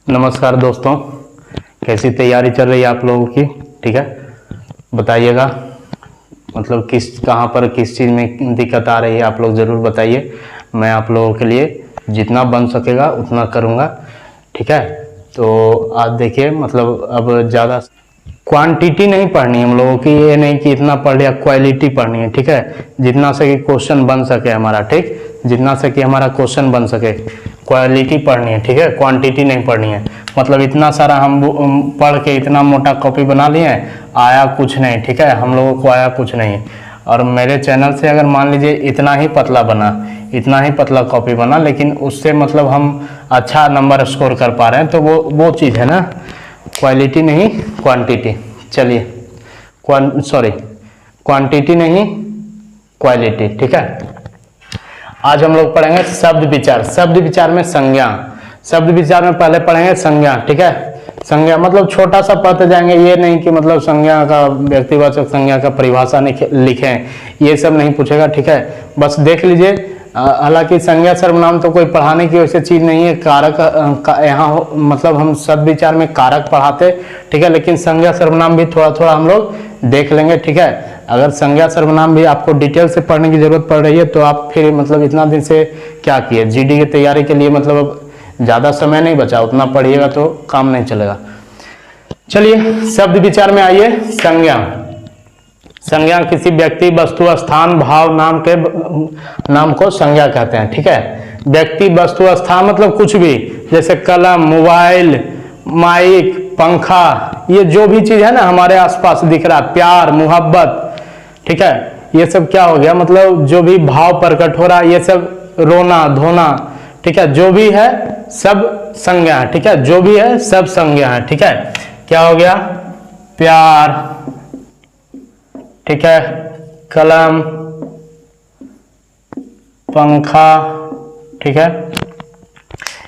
नमस्कार दोस्तों, कैसी तैयारी चल रही है आप लोगों की? ठीक है, बताइएगा मतलब कहाँ पर किस चीज़ में दिक्कत आ रही है, आप लोग ज़रूर बताइए। मैं आप लोगों के लिए जितना बन सकेगा उतना करूँगा। ठीक है, तो आज देखिए मतलब अब ज़्यादा क्वांटिटी नहीं पढ़नी है हम लोगों की, ये नहीं कि इतना पढ़ लिया, क्वालिटी पढ़नी है। ठीक है, जितना से कि क्वेश्चन बन सके हमारा, ठीक, जितना से कि हमारा क्वेश्चन बन सके, क्वालिटी पढ़नी है। ठीक है, क्वांटिटी नहीं पढ़नी है। मतलब इतना सारा हम पढ़ के इतना मोटा कॉपी बना लिए हैं, आया कुछ नहीं। ठीक है, हम लोगों को आया कुछ नहीं। और मेरे चैनल से अगर मान लीजिए इतना ही पतला बना, इतना ही पतला कॉपी बना, लेकिन उससे मतलब हम अच्छा नंबर स्कोर कर पा रहे हैं, तो वो चीज़ है ना, क्वालिटी नहीं क्वांटिटी। चलिए, क्वांटिटी नहीं क्वालिटी। ठीक है, आज हम लोग पढ़ेंगे शब्द विचार। शब्द विचार में संज्ञा। शब्द विचार में पहले पढ़ेंगे संज्ञा। ठीक है, संज्ञा मतलब छोटा सा पढ़ते जाएंगे, ये नहीं कि मतलब संज्ञा का व्यक्तिवाचक संज्ञा का परिभाषा लिखें, ये सब नहीं पूछेगा। ठीक है, बस देख लीजिए। हालांकि संज्ञा सर्वनाम तो कोई पढ़ाने की वैसे चीज नहीं है, कारक यहाँ मतलब हम शब्द विचार में कारक पढ़ाते। ठीक है, लेकिन संज्ञा सर्वनाम भी थोड़ा थोड़ा हम लोग देख लेंगे। ठीक है, अगर संज्ञा सर्वनाम भी आपको डिटेल से पढ़ने की जरूरत पड़ रही है तो आप फिर मतलब इतना दिन से क्या किए, जीडी की तैयारी के लिए मतलब ज़्यादा समय नहीं बचा, उतना पढ़िएगा तो काम नहीं चलेगा। चलिए शब्द विचार में आइए। संज्ञा। संज्ञा किसी व्यक्ति, वस्तु, स्थान, भाव, नाम को संज्ञा कहते हैं। ठीक है, व्यक्ति, वस्तु, स्थान मतलब कुछ भी, जैसे कलम, मोबाइल, माइक, पंखा, ये जो भी चीज है ना हमारे आसपास दिख रहा है, प्यार, मोहब्बत, ठीक है, ये सब क्या हो गया, मतलब जो भी भाव प्रकट हो रहा है, ये सब रोना धोना, ठीक है, जो भी है सब संज्ञा है। ठीक है, जो भी है सब संज्ञा है। ठीक है, क्या हो गया, प्यार, ठीक है, कलम, पंखा, ठीक है,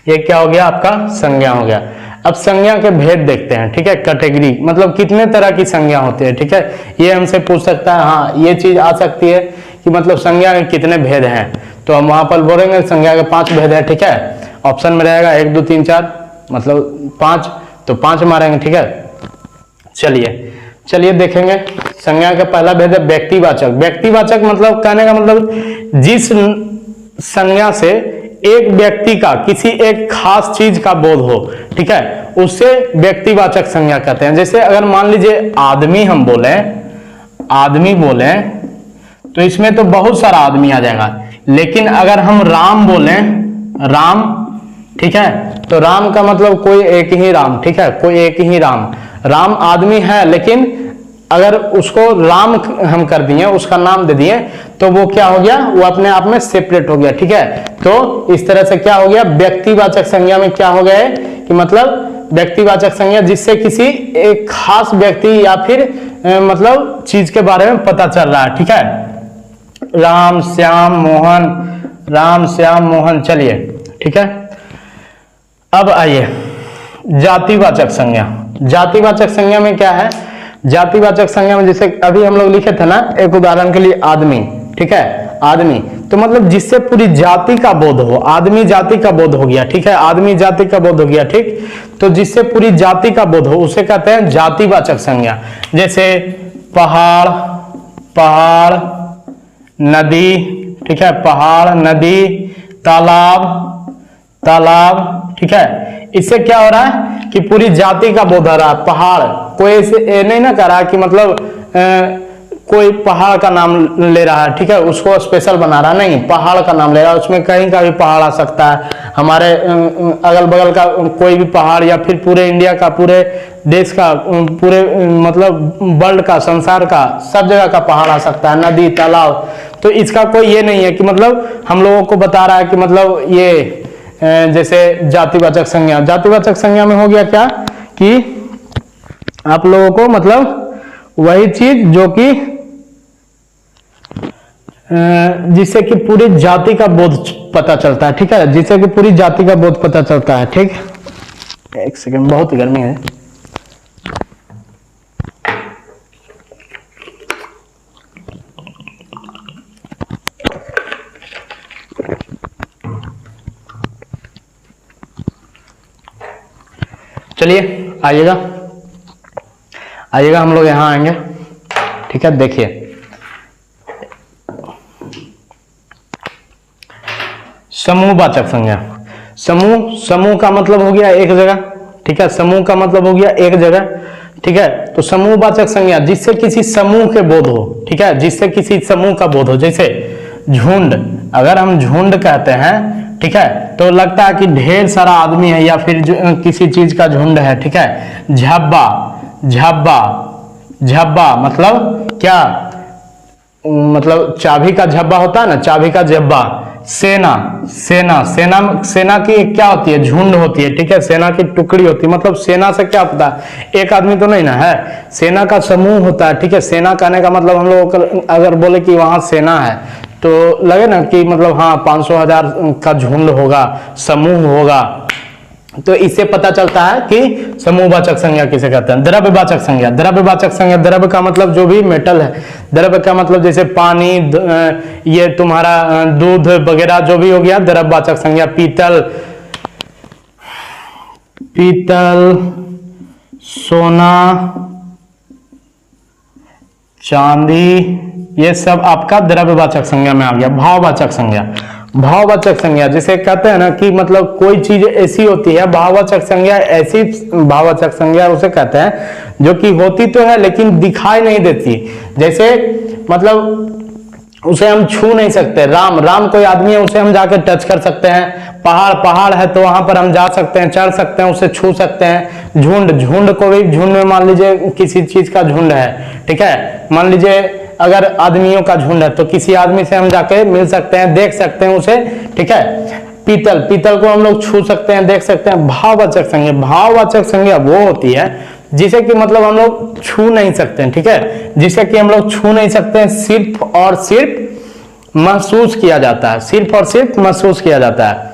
ये क्या हो गया, आपका संज्ञा हो गया। अब संज्ञा के भेद देखते हैं। ठीक है, कैटेगरी मतलब कितने तरह की संज्ञा होती है। ठीक है, ये हमसे पूछ सकता है, हाँ ये चीज आ सकती है कि मतलब संज्ञा के कितने भेद हैं, तो हम वहां पर बोलेंगे संज्ञा के 5 भेद है। ठीक है, ऑप्शन में रहेगा 1 2 3 4 मतलब 5, तो 5 मारेंगे। ठीक है, चलिए देखेंगे। संज्ञा का पहला भेद है व्यक्तिवाचक। व्यक्तिवाचक मतलब कहने का मतलब जिस संज्ञा से एक व्यक्ति का किसी एक खास चीज का बोध हो, ठीक है, उससे व्यक्तिवाचक संज्ञा कहते हैं। जैसे अगर मान लीजिए आदमी हम आदमी बोले तो इसमें तो बहुत सारा आदमी आ जाएगा, लेकिन अगर हम राम बोले, राम, ठीक है, तो राम का मतलब कोई एक ही राम। ठीक है, कोई एक ही राम। राम आदमी है, लेकिन अगर उसको राम हम कर दिए, उसका नाम दे दिए, तो वो क्या हो गया, वो अपने आप में सेपरेट हो गया। ठीक है, तो इस तरह से क्या हो गया, व्यक्तिवाचक संज्ञा में क्या हो गया कि मतलब व्यक्तिवाचक संज्ञा जिससे किसी एक खास व्यक्ति या फिर मतलब चीज के बारे में पता चल रहा है। ठीक है, राम श्याम मोहन, राम श्याम मोहन। चलिए, ठीक है, अब आइए जातिवाचक संज्ञा। जातिवाचक संज्ञा में क्या है, जातिवाचक संज्ञा में जैसे अभी हम लोग लिखे थे ना, एक उदाहरण के लिए आदमी, ठीक है, आदमी, तो मतलब जिससे पूरी जाति का बोध हो, आदमी जाति का बोध हो गया। ठीक है, आदमी जाति का बोध हो गया, ठीक, तो जिससे पूरी जाति का बोध हो उसे कहते हैं जातिवाचक संज्ञा। जैसे पहाड़, पहाड़, नदी, ठीक है, पहाड़, नदी, तालाब, तालाब, ठीक है, इससे क्या हो रहा है कि पूरी जाति का बोध हो रहा है। पहाड़, कोई ऐसे नहीं ना कर रहा कि मतलब कोई पहाड़ का नाम ले रहा है, ठीक है, उसको स्पेशल बना रहा, नहीं, पहाड़ का नाम ले रहा है, उसमें कहीं का भी पहाड़ आ सकता है, हमारे अगल बगल का कोई भी पहाड़, या फिर पूरे इंडिया का, पूरे देश का, पूरे मतलब वर्ल्ड का, संसार का, सब जगह का पहाड़ आ सकता है, नदी, तालाब। तो इसका कोई ये नहीं है कि मतलब हम लोगों को बता रहा है कि मतलब ये जैसे जातिवाचक संज्ञा। जातिवाचक संज्ञा में हो गया क्या कि आप लोगों को मतलब वही चीज जो कि जिससे कि पूरी जाति का बोध पता चलता है। ठीक है, जिससे कि पूरी जाति का बोध पता चलता है। ठीक, एक सेकंड, बहुत गर्मी है। चलिए आइएगा, आइएगा, हम लोग यहाँ आएंगे। ठीक है, देखिए समूहवाचक संज्ञा। समूह का मतलब हो गया एक जगह। ठीक है, समूह का मतलब हो गया एक जगह। ठीक है, तो समूहवाचक संज्ञा जिससे किसी समूह के बोध हो। ठीक है, जिससे किसी समूह का बोध हो, जैसे झुंड। अगर हम झुंड कहते हैं, ठीक है, तो लगता है कि ढेर सारा आदमी है या फिर किसी चीज का झुंड है। ठीक है, झब्बा, झब्बा, झब्बा मतलब क्या, मतलब चाबी का झब्बा होता है ना, चाबी का झब्बा। सेना, सेना, सेना, सेना की क्या होती है, झुंड होती है। ठीक है, सेना की टुकड़ी होती है। मतलब सेना से क्या पता है, एक आदमी तो नहीं ना है, सेना का समूह होता है। ठीक है, सेना कहने का मतलब हम लोग अगर बोले कि वहां सेना है तो लगे ना कि मतलब हाँ 500,000 का झुंड होगा, समूह होगा। तो इससे पता चलता है कि समूहवाचक संज्ञा किसे कहते हैं। द्रव्यवाचक संज्ञा, द्रव्यवाचक संज्ञा, द्रव्य का मतलब जो भी मेटल है, द्रव्य का मतलब जैसे पानी, ये तुम्हारा दूध वगैरह जो भी हो गया, द्रव्यवाचक संज्ञा। पीतल, पीतल, सोना, चांदी, ये सब आपका द्रव्यवाचक संज्ञा में आ गया। भाववाचक संज्ञा, भाववाचक संज्ञा जिसे कहते हैं ना कि मतलब कोई चीज ऐसी होती है, भाववाचक संज्ञा ऐसी, भाववाचक संज्ञा उसे कहते हैं जो कि होती तो है लेकिन दिखाई नहीं देती। जैसे मतलब उसे हम छू नहीं सकते। राम, राम कोई आदमी है, उसे हम जाके टच कर सकते हैं। पहाड़, पहाड़ है तो वहां पर हम जा सकते हैं, चढ़ सकते हैं, उसे छू सकते हैं। झुंड, झुंड को भी, झुंड में मान लीजिए किसी चीज का झुंड है। ठीक है, मान लीजिए अगर आदमियों का झुंड है तो किसी आदमी से हम जाके मिल सकते हैं, देख सकते हैं उसे। ठीक है, पीतल, पीतल को हम लोग छू सकते हैं, देख सकते हैं। भाववाचक संज्ञा, भाववाचक संज्ञा वो होती है जिसे कि मतलब हम लोग छू नहीं सकते हैं। ठीक है, जिसे कि हम लोग छू नहीं सकते हैं, सिर्फ और सिर्फ महसूस किया जाता है, सिर्फ और सिर्फ महसूस किया जाता है।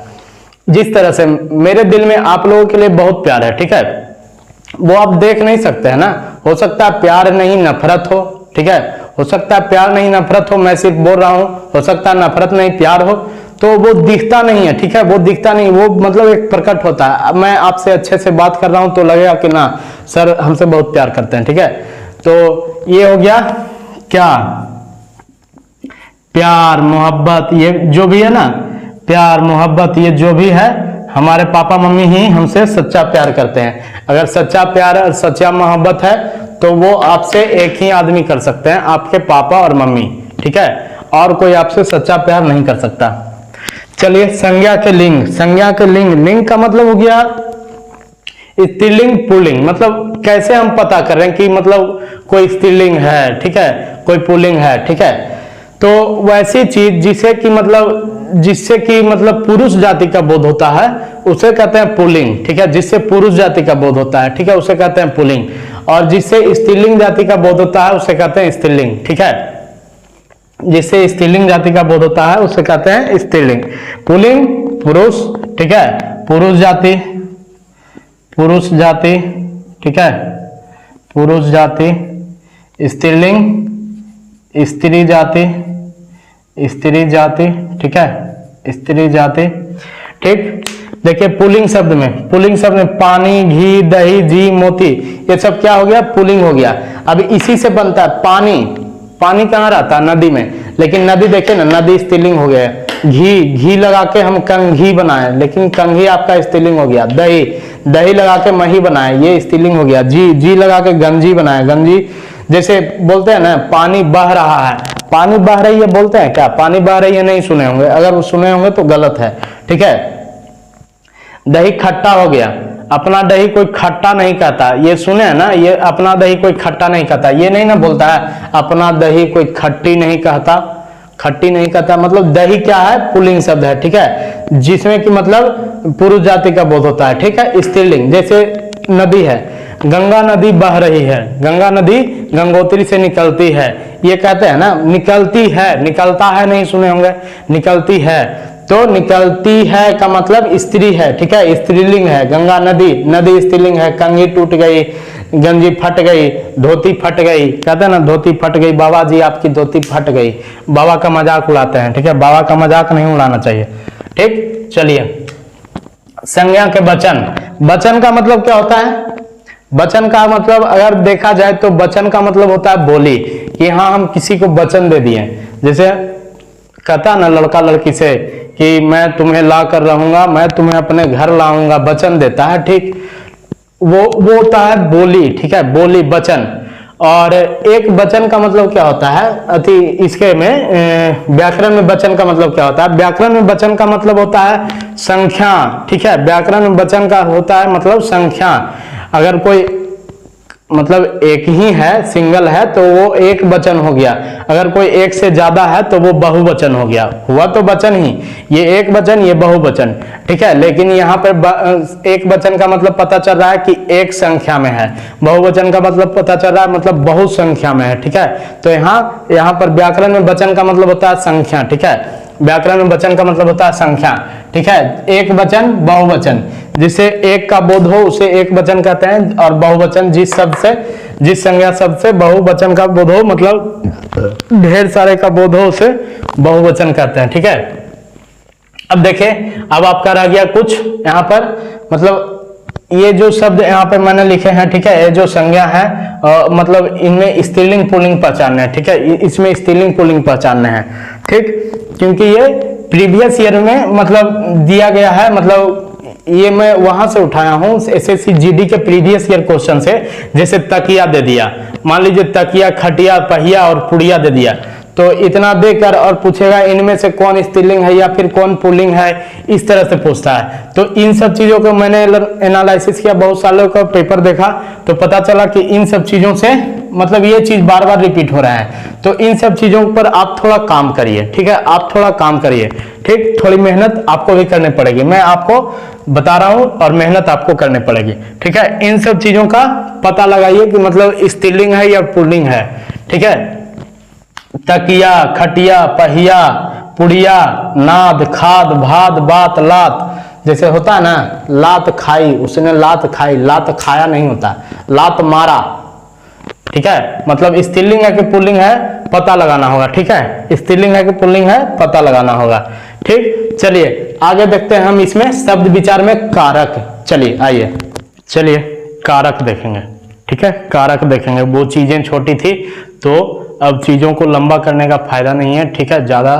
जिस तरह से मेरे दिल में आप लोगों के लिए बहुत प्यार है, ठीक है, वो आप देख नहीं सकते हैं ना। हो सकता है प्यार नहीं नफरत हो, ठीक है, हो सकता है प्यार नहीं नफरत हो, मैं सिर्फ बोल रहा हूं। हो सकता है नफरत नहीं प्यार हो, तो वो दिखता नहीं है। ठीक है, वो दिखता नहीं, वो मतलब एक प्रकट होता है। अब मैं आपसे अच्छे से बात कर रहा हूं तो लगेगा कि ना सर हमसे बहुत प्यार करते हैं। ठीक है, तो ये हो गया क्या, प्यार, मोहब्बत, ये जो भी है ना, प्यार, मोहब्बत, ये जो भी है, हमारे पापा मम्मी ही हमसे सच्चा प्यार करते हैं। अगर सच्चा प्यार और सच्चा मोहब्बत है तो वो आपसे एक ही आदमी कर सकते हैं, आपके पापा और मम्मी। ठीक है, और कोई आपसे सच्चा प्यार नहीं कर सकता। चलिए संज्ञा के लिंग, संज्ञा के लिंग, लिंग का मतलब हो गया स्त्रीलिंग पुल्लिंग। मतलब कैसे हम पता कर रहे हैं कि मतलब कोई स्त्रीलिंग है, ठीक है, कोई पुल्लिंग है। ठीक है, तो वैसी चीज जिसे कि मतलब जिससे कि मतलब पुरुष जाति का बोध होता है उसे कहते हैं पुल्लिंग। ठीक है, जिससे पुरुष जाति का बोध होता है, ठीक है, उसे कहते हैं पुल्लिंग। और जिससे स्त्रीलिंग जाति का बोध होता है उसे कहते हैं स्त्रीलिंग। ठीक है, जिससे स्त्रीलिंग जाति का बोध होता है उसे कहते हैं स्त्रीलिंग। पुल्लिंग पुरुष, ठीक है, पुरुष जाति, पुरुष जाति, ठीक है, पुरुष जाति। स्त्रीलिंग स्त्री जाति, स्त्री जाति, ठीक है, स्त्री जाति। ठीक, देखिए पुल्लिंग शब्द में, पुल्लिंग शब्द में पानी, घी, दही, जी, मोती, ये सब क्या हो गया, पुल्लिंग हो गया। अब इसी से बनता है पानी। पानी कहाँ रहता है, नदी में, लेकिन नदी देखे ना, नदी स्त्रीलिंग हो गया। घी, घी लगा के हम कंघी बनाए, लेकिन कंघी आपका स्त्रीलिंग हो गया। दही, दही लगा के मही बनाए, ये स्त्रीलिंग हो गया। जी, जी लगा के गंजी बनाए, गंजी। जैसे बोलते हैं ना पानी बह रहा है, पानी बह रही है बोलते हैं क्या, पानी बह रही है नहीं सुने होंगे, अगर सुने होंगे तो गलत है। ठीक है, दही खट्टा हो गया, अपना दही कोई खट्टा नहीं कहता, ये सुने हैं ना, ये अपना दही कोई खट्टा नहीं कहता, ये नहीं ना बोलता है अपना दही कोई खट्टी नहीं कहता, खट्टी नहीं कहता। मतलब दही क्या है, पुल्लिंग शब्द है। ठीक है, जिसमें कि मतलब पुरुष जाति का बोध होता है। ठीक है, स्त्रीलिंग। जैसे नदी है, गंगा नदी बह रही है, गंगा नदी गंगोत्री से निकलती है, ये कहते हैं ना, निकलती है, निकलता है नहीं सुने होंगे, निकलती है, तो निकलती है का मतलब स्त्री है। ठीक है, स्त्रीलिंग है। गंगा नदी, नदी स्त्रीलिंग है। कंघी टूट गई, गंजी फट गई, धोती फट गई, कहते हैं ना धोती फट गई, बाबा जी आपकी धोती फट गई। बाबा का मजाक उड़ाते हैं। ठीक है, बाबा का मजाक नहीं उड़ाना चाहिए। ठीक, चलिए संज्ञा के वचन। वचन का मतलब क्या होता है? वचन का मतलब अगर देखा जाए तो वचन का मतलब होता है बोली, कि हाँ हम किसी को वचन दे दिए। जैसे कहता ना लड़का लड़की से कि मैं तुम्हें ला कर रहूंगा, मैं तुम्हें अपने घर लाऊंगा, वचन देता है, ठीक, वो होता है बोली, ठीक है, बोली, वचन। और एक वचन का मतलब क्या होता है अति इसके में व्याकरण में वचन का मतलब क्या होता है? व्याकरण में वचन का मतलब होता है संख्या, ठीक है, व्याकरण में वचन का होता है मतलब संख्या। अगर कोई मतलब एक ही है, सिंगल है, तो वो एक वचन हो गया। अगर कोई एक से ज्यादा है तो वो बहुवचन हो गया। हुआ तो वचन ही, ये एक वचन, ये बहुवचन, ठीक है। लेकिन यहाँ पर एक वचन का मतलब पता चल रहा है कि एक संख्या में है, बहुवचन का मतलब पता चल रहा है मतलब बहुत संख्या में है, ठीक है। तो यहाँ पर व्याकरण में वचन का मतलब होता है संख्या, ठीक है, व्याकरण में वचन का मतलब होता है संख्या, ठीक है। एक वचन, बहुवचन, जिसे एक का बोध हो उसे एक वचन कहते हैं, और बहुवचन जिस शब्द से, जिस संज्ञा शब्द से बहुवचन का बोध हो, मतलब ढेर सारे का बोध हो, उसे बहुवचन कहते हैं, ठीक है। अब देखिए, अब आपका रह गया कुछ यहाँ पर, मतलब ये जो शब्द यहाँ पे मैंने लिखे हैं, ठीक है, ये जो संज्ञा है मतलब इनमें स्त्रीलिंग पुल्लिंग पहचानना है, ठीक है, इसमें स्त्रीलिंग पुल्लिंग पहचानना है, ठीक, क्योंकि ये प्रीवियस ईयर में मतलब दिया गया है, मतलब ये मैं वहां से उठाया हूं एसएससी जीडी के प्रीवियस ईयर क्वेश्चन से। जैसे तकिया दे दिया, मान लीजिए तकिया, खटिया, पहिया और पुड़िया दे दिया, तो इतना देकर और पूछेगा इनमें से कौन स्त्रीलिंग है या फिर कौन पुल्लिंग है, इस तरह से पूछता है। तो इन सब चीजों को मैंने एनालिसिस किया, बहुत सालों का पेपर देखा, तो पता चला कि इन सब चीजों से मतलब ये चीज बार बार रिपीट हो रहा है। तो इन सब चीजों पर आप थोड़ा काम करिए, ठीक है, आप थोड़ा काम करिए, ठीक, थोड़ी मेहनत आपको भी करनी पड़ेगी, मैं आपको बता रहा हूं, और मेहनत आपको करनी पड़ेगी, ठीक है। इन सब चीजों का पता लगाइए कि मतलब स्त्रीलिंग है या पुल्लिंग है, ठीक है। तकिया, खटिया, पहिया, पुड़िया, नाद, खाद, भाद, बात, लात, जैसे होता है ना लात खाई, उसने लात खाई, लात खाया नहीं होता, लात मारा, ठीक है, मतलब स्त्रीलिंग है कि पुल्लिंग है पता लगाना होगा, ठीक है, स्त्रीलिंग है कि पुल्लिंग है पता लगाना होगा, ठीक। चलिए आगे देखते हैं हम इसमें शब्द विचार में कारक। चलिए आइए, चलिए कारक देखेंगे, ठीक है, कारक देखेंगे। वो चीजें छोटी थी तो अब चीजों को लंबा करने का फायदा नहीं है, ठीक है, ज्यादा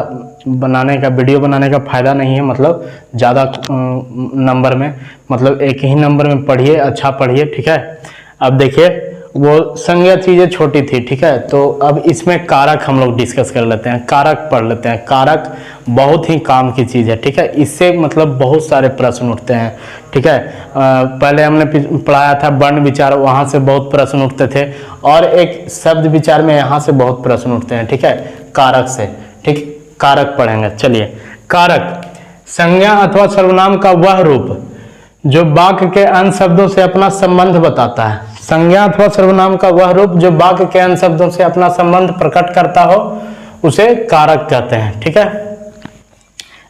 बनाने का, वीडियो बनाने का फायदा नहीं है, मतलब ज्यादा नंबर में, मतलब एक ही नंबर में पढ़िए, अच्छा पढ़िए, ठीक है। अब देखिए वो संज्ञा चीजें छोटी थी, ठीक है, तो अब इसमें कारक हम लोग डिस्कस कर लेते हैं, कारक पढ़ लेते हैं। कारक बहुत ही काम की चीज है, ठीक है, इससे मतलब बहुत सारे प्रश्न उठते हैं, ठीक है। पहले हमने पढ़ाया था वर्ण विचार, वहां से बहुत प्रश्न उठते थे, और एक शब्द विचार में यहाँ से बहुत प्रश्न उठते हैं, ठीक है, कारक से, ठीक, कारक पढ़ेंगे। चलिए, कारक संज्ञा अथवा सर्वनाम का वह रूप जो वाक्य के अन्य शब्दों से अपना संबंध बताता है। संज्ञा अथवा सर्वनाम का वह रूप जो वाक्य के अन्य शब्दों से अपना संबंध प्रकट करता हो उसे कारक कहते हैं, ठीक है।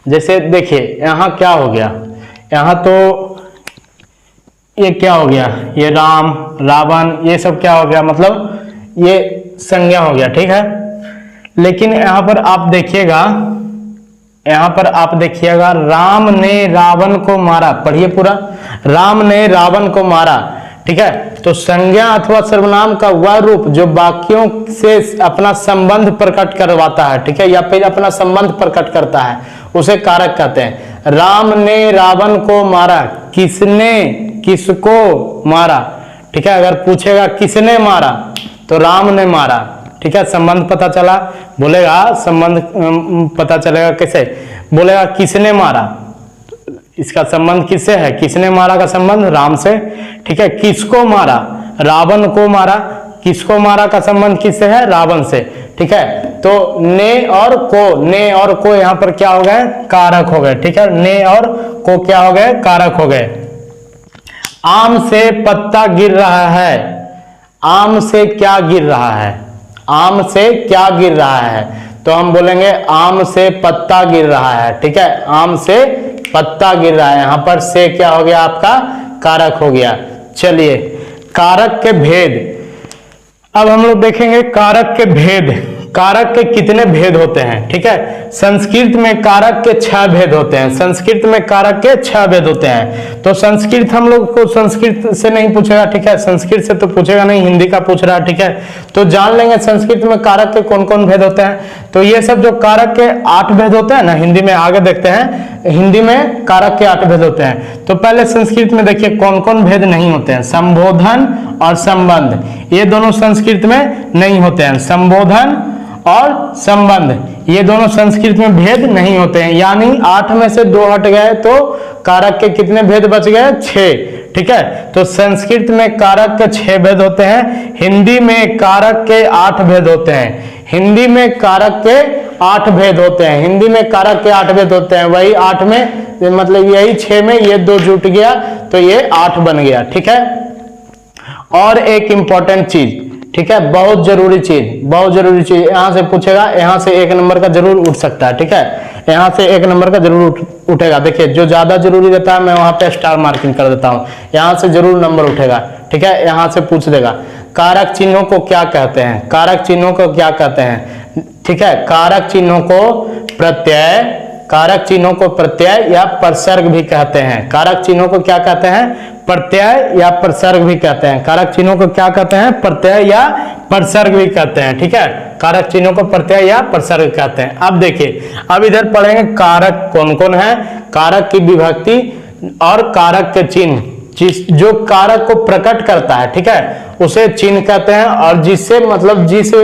जैसे देखिए यहाँ क्या हो गया, यहाँ तो ये क्या हो गया, ये राम, रावण, ये सब क्या हो गया, मतलब ये संज्ञा हो गया, ठीक है। लेकिन यहाँ पर आप देखिएगा, यहाँ पर आप देखिएगा राम ने रावण को मारा, पढ़िए पूरा, राम ने रावण को मारा, ठीक है। तो संज्ञा अथवा सर्वनाम का वह रूप जो वाक्यों से अपना संबंध प्रकट करवाता है, ठीक है, या फिर अपना संबंध प्रकट करता है, उसे कारक कहते हैं। राम ने रावण को मारा, किसने किसको मारा, ठीक है। अगर पूछेगा किसने मारा तो राम ने मारा, ठीक है, संबंध पता चला, बोलेगा संबंध पता चलेगा कैसे, बोलेगा किसने मारा, इसका संबंध किससे है, किसने मारा का संबंध राम से, ठीक है। किसको मारा, रावण को मारा, किसको मारा का संबंध किससे है, रावण से, ठीक है। तो ने और को यहाँ पर क्या हो गए, कारक हो गए, ठीक है, ने और को क्या हो गए, कारक हो गए। आम से पत्ता गिर रहा है, आम से क्या गिर रहा है, आम से क्या गिर रहा है, तो हम बोलेंगे आम से पत्ता गिर रहा है, ठीक है, आम से पत्ता गिर रहा है, यहां पर से क्या हो गया, आपका कारक हो गया। चलिए कारक के भेद, अब हम लोग देखेंगे कारक के भेद, कारक के कितने भेद होते हैं, ठीक है। संस्कृत में कारक के 6 भेद होते हैं, संस्कृत में कारक के 6 भेद होते हैं। तो संस्कृत हम लोग को संस्कृत से नहीं पूछेगा, ठीक है, संस्कृत से तो पूछेगा नहीं, हिंदी का पूछ रहा है, ठीक है। तो जान लेंगे संस्कृत में कारक के कौन कौन भेद होते हैं। तो ये सब जो कारक के 8 भेद होते हैं ना, हिंदी में आगे देखते हैं, हिंदी में कारक के 8 भेद होते हैं। तो पहले संस्कृत में देखिए कौन कौन भेद नहीं होते हैं। संबोधन और संबंध, ये दोनों संस्कृत में नहीं होते हैं। संबोधन और संबंध ये दोनों संस्कृत में भेद नहीं होते हैं, यानी 8 में से 2 हट गए तो कारक के कितने भेद बच गए, 6, ठीक है। तो संस्कृत में कारक के 6 भेद होते हैं, हिंदी में कारक के 8 भेद होते हैं। हिंदी में कारक के 8 भेद होते हैं, हिंदी में कारक के 8 भेद होते हैं। वही 8 में मतलब यही 6 में ये 2 जुट गया तो ये 8 बन गया, ठीक है। और एक इंपॉर्टेंट चीज, ठीक है, बहुत जरूरी चीज यहां से पूछेगा, यहां से 1 नंबर का जरूर उठ सकता है, ठीक है, यहां से 1 नंबर का जरूर उठेगा। देखिए जो ज्यादा जरूरी रहता है मैं वहां पे स्टार मार्किंग कर देता हूं, यहां से जरूर नंबर उठेगा, ठीक है। यहां से पूछ देगा कारक चिन्हों को क्या कहते हैं, कारक चिन्हों को क्या कहते हैं, ठीक है। कारक चिन्हों को प्रत्यय, कारक चिन्हों को प्रत्यय या प्रसर्ग भी कहते हैं। कारक चिन्हों को क्या कहते हैं, प्रत्यय या प्रसर्ग भी कहते हैं। कारक चिन्हों को क्या कहते हैं, प्रत्यय या प्रसर्ग भी कहते हैं, ठीक है। कारक चिन्हों को प्रत्यय या प्रसर्ग कहते हैं। अब देखिए, अब इधर पढ़ेंगे कारक कौन कौन है, कारक की विभक्ति और कारक के चिन्ह। जो कारक को प्रकट करता है, ठीक है, उसे चिन्ह कहते हैं। और जिससे मतलब जिस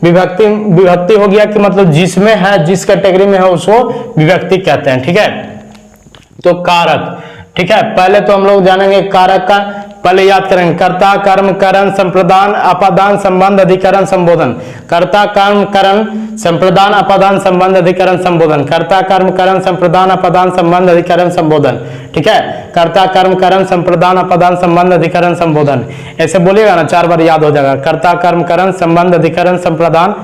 विभक्ति हो गया कि मतलब जिसमें है, जिस कैटेगरी में है उसको विभक्ति कहते हैं, ठीक है। तो कारक, ठीक है, पहले तो हम लोग जानेंगे कारक का, पहले याद करेंगे कर्ता कर्म करण संप्रदान अपादान संबंध अधिकरण संबोधन। कर्ता कर्म करण संप्रदान अपादान संबंध अधिकरण संबोधन। कर्ता कर्म करण संप्रदान अपादान संबंध अधिकरण संबोधन, ठीक है। कर्ता कर्म करण संप्रदान अपादान संबंध अधिकरण संबोधन, ऐसे बोलिएगा ना 4 बार याद हो जाएगा। कर्ता कर्म करण संबंध अधिकरण संप्रदान,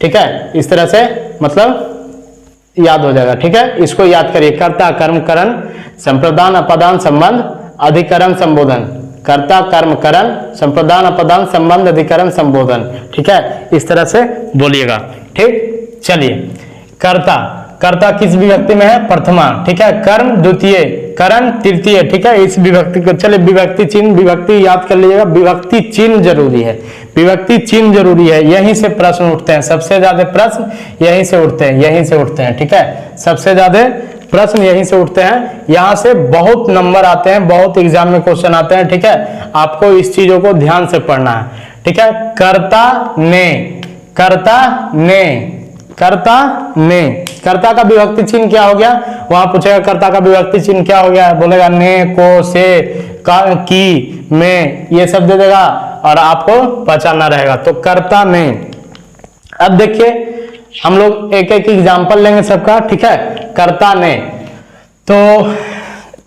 ठीक है, इस तरह से मतलब याद हो जाएगा, ठीक है। इसको याद करिए, कर्ता कर्म करण संप्रदान अपादान संबंध अधिकरण संबोधन। कर्ता कर्म करण संप्रदान अपदान संबंध अधिकरण संबोधन, ठीक है, इस तरह से बोलिएगा, ठीक। चलिए, कर्ता, कर्ता किस विभक्ति में है, प्रथमा, ठीक है। कर्म द्वितीय, करण तृतीय, ठीक है। इस विभक्ति को चलिए विभक्ति चिन्ह, विभक्ति याद कर लीजिएगा, विभक्ति चिन्ह जरूरी है, विभक्ति चिन्ह जरूरी है। यहीं से प्रश्न उठते हैं, सबसे ज्यादा प्रश्न यहीं से उठते हैं, यहीं से उठते हैं, ठीक है। सबसे ज्यादा प्रश्न यहीं से उठते हैं, यहां से बहुत नंबर आते हैं, बहुत एग्जाम में क्वेश्चन आते हैं, ठीक है। आपको इस चीजों को ध्यान से पढ़ना है, ठीक है। कर्ता ने, कर्ता ने, कर्ता ने, कर्ता का विभक्ति चिन्ह क्या हो गया, वहां पूछेगा कर्ता का विभक्ति चिन्ह क्या हो गया, बोलेगा ने, को, से, की, में, ये सब दे देगा और आपको पहचानना रहेगा। तो कर्ता ने। अब देखिए हम लोग एक एक एग्जाम्पल लेंगे सबका, ठीक है। कर्ता ने, तो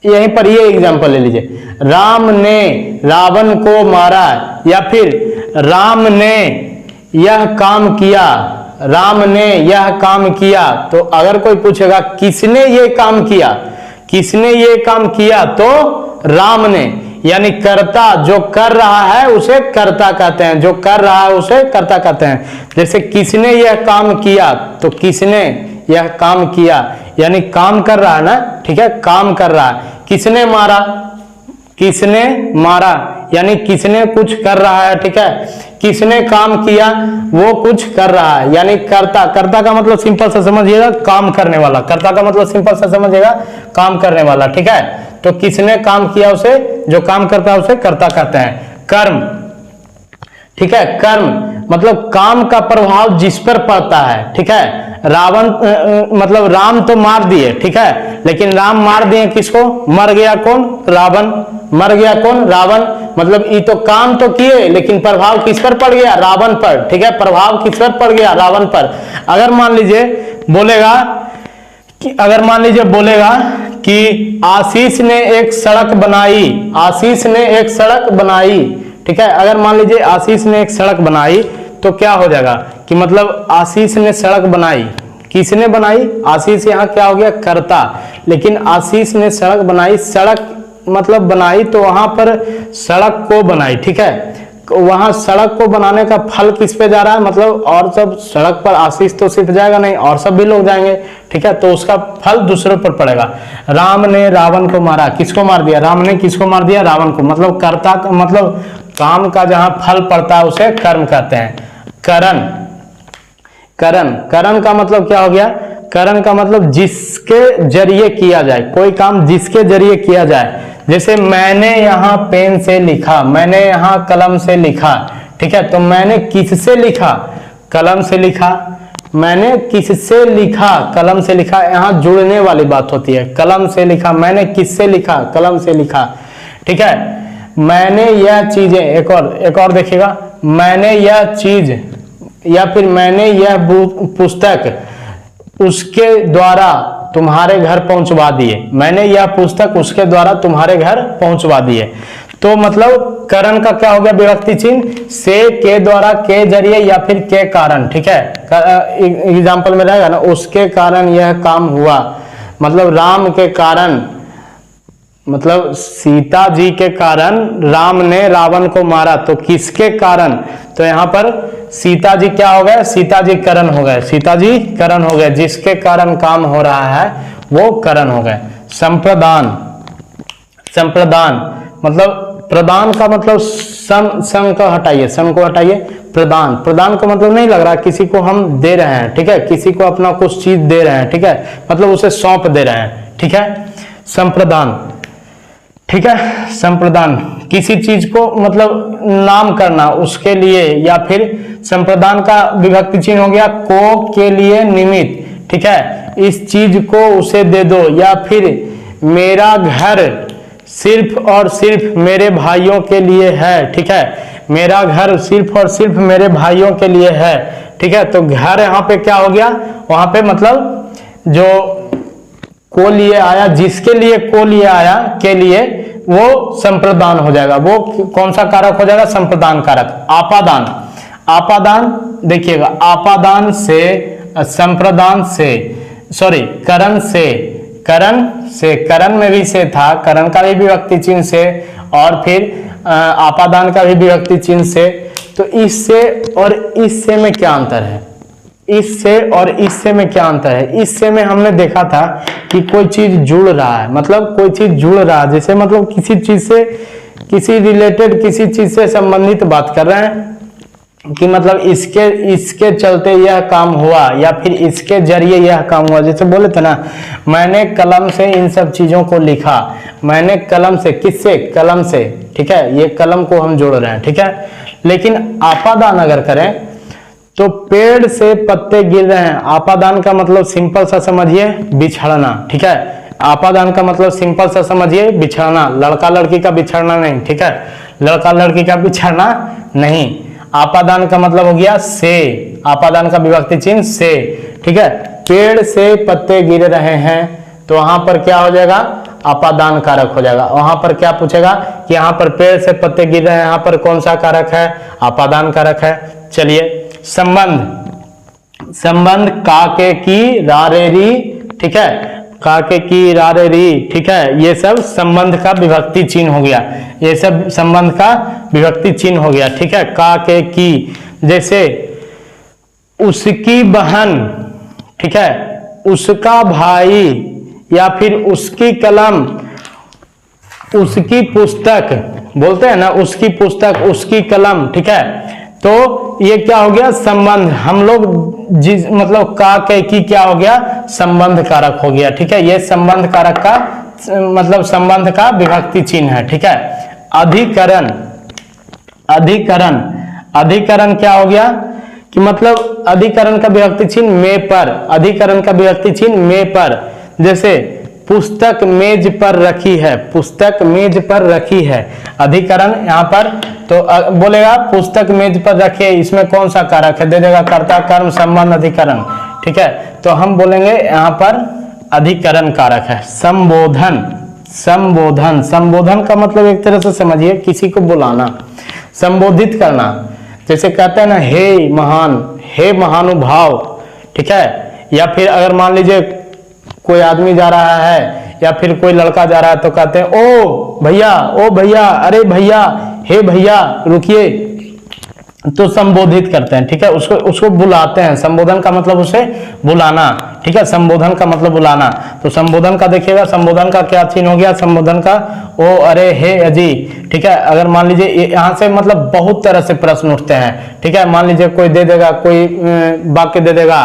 यहीं पर ये एग्जाम्पल ले लीजिए, राम ने रावण को मारा, या फिर राम ने यह काम किया, राम ने यह काम किया। तो अगर कोई पूछेगा किसने ये काम किया, किसने ये काम किया, तो राम ने, यानी कर्ता जो कर रहा है उसे कर्ता कहते हैं, जो कर रहा है उसे कर्ता कहते हैं। जैसे किसने यह काम किया, तो किसने यह काम किया यानी काम कर रहा है ना, ठीक है, काम कर रहा है। किसने मारा, किसने मारा यानी किसने कुछ कर रहा है, ठीक है। किसने काम किया, वो कुछ कर रहा है, यानी कर्ता। कर्ता का मतलब सिंपल सा समझिएगा, काम करने वाला। कर्ता का मतलब सिंपल सा समझिएगा, काम करने वाला, ठीक है। तो किसने काम किया, उसे जो काम करता है उसे कर्ता कहते हैं। कर्म, ठीक है, कर्म मतलब काम का प्रभाव जिस पर पड़ता है, ठीक है। रावण मतलब राम तो मार दिए, ठीक है, लेकिन राम मार दिए किसको, मर गया कौन, रावण। मर गया कौन, रावण। मतलब ये तो काम तो किए लेकिन प्रभाव किस पर पड़ गया, रावण पर, ठीक है। प्रभाव किस पर पड़ गया, रावण पर। अगर मान लीजिए बोलेगा कि, अगर मान लीजिए बोलेगा कि आशीष ने एक सड़क बनाई, आशीष ने एक सड़क बनाई, ठीक है। अगर मान लीजिए आशीष ने एक सड़क बनाई तो क्या हो जाएगा कि मतलब आशीष ने सड़क बनाई, किसने बनाई, आशीष यहाँ क्या हो गया, कर्ता। लेकिन आशीष ने सड़क बनाई, सड़क मतलब बनाई तो वहां पर सड़क को बनाई, ठीक है। वहां सड़क को बनाने का फल किस पे जा रहा है, मतलब और सब सड़क पर आशीष तो सिर्फ जाएगा नहीं, और सब भी लोग जाएंगे, ठीक है, तो उसका फल दूसरे पर पड़ेगा। राम ने रावण को मारा, किसको मार दिया, राम ने किसको मार दिया, रावण को। मतलब कर्ता मतलब काम का जहां फल पड़ता है उसे कर्म कहते हैं। करण, करण, करण का मतलब क्या हो गया, करण का मतलब जिसके जरिए किया जाए, कोई काम जिसके जरिए किया जाए। जैसे मैंने यहाँ पेन से लिखा, मैंने यहाँ कलम से लिखा, ठीक है, तो मैंने किससे लिखा, कलम से लिखा। मैंने किससे लिखा, कलम से लिखा, यहाँ जुड़ने वाली बात होती है। कलम से लिखा, मैंने किससे लिखा, कलम से लिखा, ठीक है। मैंने यह चीजें, एक और देखिएगा, मैंने यह चीज या फिर मैंने यह पुस्तक उसके द्वारा तुम्हारे घर पहुंचवा दिए, मैंने यह पुस्तक उसके द्वारा तुम्हारे घर पहुंचवा दिए। तो मतलब करण का क्या हो गया विभक्ति चिन्ह, से, के द्वारा, के जरिए या फिर के कारण, ठीक है। एग्जाम्पल में रहेगा ना, उसके कारण यह काम हुआ, मतलब राम के कारण, मतलब सीता जी के कारण राम ने रावण को मारा। तो किसके कारण, तो यहाँ पर सीता जी क्या हो गए, सीता जी करण हो गए, सीता जी करण हो गए, जिसके कारण काम हो रहा है वो करण हो गए। संप्रदान, संप्रदान मतलब प्रदान का मतलब सम को हटाइए, सम को हटाइए, प्रदान, प्रदान का मतलब नहीं लग रहा किसी को हम दे रहे हैं, ठीक है, किसी को अपना कुछ चीज दे रहे हैं, ठीक है, मतलब उसे सौंप दे रहे हैं, ठीक है। संप्रदान, ठीक है, संप्रदान किसी चीज को मतलब नाम करना उसके लिए, या फिर संप्रदान का विभक्ति चिन्ह हो गया को, के लिए, निमित्त, ठीक है, इस चीज को उसे दे दो, या फिर मेरा घर सिर्फ और सिर्फ मेरे भाइयों के लिए है, ठीक है, मेरा घर सिर्फ और सिर्फ मेरे भाइयों के लिए है, ठीक है। तो घर यहाँ पे क्या हो गया, वहां पे मतलब जो को लिए आया, जिसके लिए को लिए आया, के लिए, वो संप्रदान हो जाएगा। वो कौन सा कारक हो जाएगा, संप्रदान कारक। आपादान, आपादान देखिएगा, आपादान से, संप्रदान से, सॉरी करण से, करण से, करण में भी से था, करण का भी विभक्ति चिन्ह से, और फिर आपादान का भी विभक्ति चिन्ह से। तो इससे और इससे में क्या अंतर है, इससे और इससे में क्या अंतर है। इससे में हमने देखा था कि कोई चीज जुड़ रहा है, मतलब कोई चीज जुड़ रहा है, जैसे मतलब किसी चीज से, किसी रिलेटेड, किसी चीज से संबंधित बात कर रहे हैं कि मतलब इसके चलते यह काम हुआ, या फिर इसके जरिए यह काम हुआ। जैसे बोले थे ना, मैंने कलम से इन सब चीजों को लिखा, मैंने कलम से, किससे, कलम से, ठीक है, ये कलम को हम जोड़ रहे हैं, ठीक है। लेकिन आपादान अगर करें तो पेड़ से पत्ते गिर रहे हैं, आपादान का मतलब सिंपल सा समझिए, बिछड़ना, ठीक है। आपादान का मतलब सिंपल सा समझिए, बिछड़ना, लड़का लड़की का बिछड़ना नहीं, ठीक है, लड़का लड़की का बिछड़ना नहीं। आपादान का मतलब हो गया से, आपादान का विभक्ति चिन्ह से, ठीक है। पेड़ से पत्ते गिर रहे हैं, तो वहां पर क्या हो जाएगा, आपादान कारक हो जाएगा। वहां पर क्या पूछेगा कि यहाँ पर पेड़ से पत्ते गिर रहे हैं, यहाँ पर कौन सा कारक है, आपादान कारक है। चलिए, संबंध, संबंध काके की रारेरी, ठीक है, काके की रारेरी, ठीक है, ये सब संबंध का विभक्ति चिन्ह हो गया, ये सब संबंध का विभक्ति चिन्ह हो गया, ठीक है। काके की, जैसे उसकी बहन, ठीक है, उसका भाई, या फिर उसकी कलम, उसकी पुस्तक, बोलते हैं ना, उसकी पुस्तक, उसकी कलम, ठीक है। तो ये क्या हो गया, संबंध। हम लोग जिस मतलब का के की क्या हो गया, संबंध कारक हो गया, ठीक है। ये संबंध कारक का मतलब संबंध का विभक्ति चिन्ह है, ठीक है। अधिकरण, अधिकरण, अधिकरण क्या हो गया कि मतलब अधिकरण का विभक्ति चिन्ह में पर, अधिकरण का विभक्ति चिन्ह में पर। जैसे पुस्तक मेज पर रखी है, पुस्तक मेज पर रखी है, अधिकरण यहाँ पर। तो बोलेगा पुस्तक मेज पर रखे, इसमें कौन सा कारक है, दे देगा कर्ता कर्म संबंध अधिकरण, ठीक है। तो हम बोलेंगे यहाँ पर अधिकरण कारक है। संबोधन, संबोधन, संबोधन का मतलब एक तरह से समझिए किसी को बुलाना, संबोधित करना। जैसे कहते हैं ना, हे महान, हे महानुभाव, ठीक है। या फिर अगर मान लीजिए कोई आदमी जा रहा है या फिर कोई लड़का जा रहा है तो कहते हैं ओ भैया, ओ भैया, अरे भैया, हे भैया रुकिए, तो संबोधित करते हैं, ठीक है, उसको उसको बुलाते हैं। संबोधन का मतलब उसे बुलाना, ठीक है, संबोधन का मतलब बुलाना। तो संबोधन का देखिएगा, संबोधन का क्या चिन्ह हो गया, संबोधन का ओ अरे हे अजी, ठीक है। अगर मान लीजिए यहाँ से मतलब बहुत तरह से प्रश्न उठते हैं, ठीक है। मान लीजिए कोई दे देगा, कोई वाक्य दे देगा,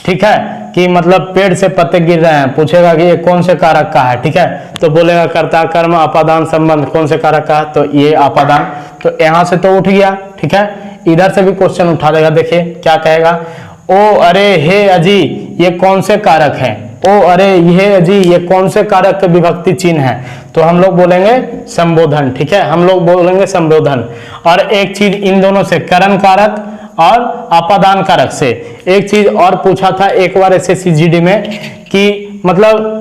ठीक है, कि मतलब पेड़ से पत्ते गिर रहे हैं, पूछेगा कि ये कौन से कारक का है, ठीक है, तो बोलेगा कर्ता कर्म अपादान संबंध, कौन से कारक का है, तो ये अपादान। तो यहाँ से तो उठ गया, ठीक है। इधर से भी क्वेश्चन उठा देगा, देखिए क्या कहेगा, ओ अरे हे अजी ये कौन से कारक है, ओ अरे ये अजी ये कौन से कारक के विभक्ति चिन्ह है, तो हम लोग बोलेंगे संबोधन, ठीक है, हम लोग बोलेंगे संबोधन। और एक चीज इन दोनों से, करण कारक और अपादान कारक से एक चीज और पूछा था एक बार SSCGD में, कि मतलब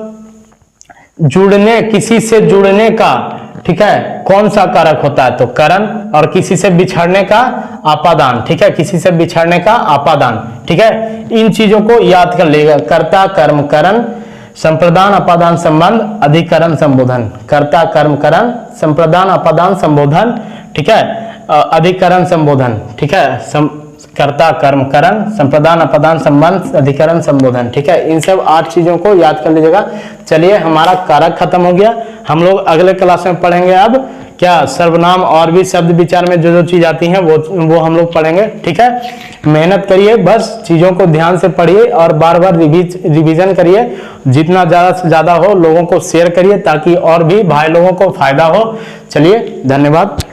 जुड़ने, किसी से जुड़ने का, ठीक है, कौन सा कारक होता है, तो करण, और किसी से बिछड़ने का अपादान, ठीक है, किसी से बिछड़ने का अपादान, ठीक है। इन चीजों को याद कर लेगा, कर्ता कर्म करण, संप्रदान अपादान संबंध, अधिकरण संबोधन, कर्ता कर्म करण, संप्रदान अपादान संबोधन, ठीक है, अधिकरण संबोधन, ठीक है, कर्ता कर्म करण, संप्रदान अपादान संबंध, अधिकरण संबोधन, ठीक है। इन सब 8 चीजों को याद कर लीजिएगा। चलिए हमारा कारक खत्म हो गया। हम लोग अगले क्लास में पढ़ेंगे अब क्या, सर्वनाम और भी शब्द विचार में जो जो चीज आती हैं वो हम लोग पढ़ेंगे, ठीक है। मेहनत करिए, बस चीजों को ध्यान से पढ़िए और बार बार रिवीजन करिए, जितना ज्यादा से ज्यादा हो लोगों को शेयर करिए ताकि और भी भाई लोगों को फायदा हो। चलिए धन्यवाद।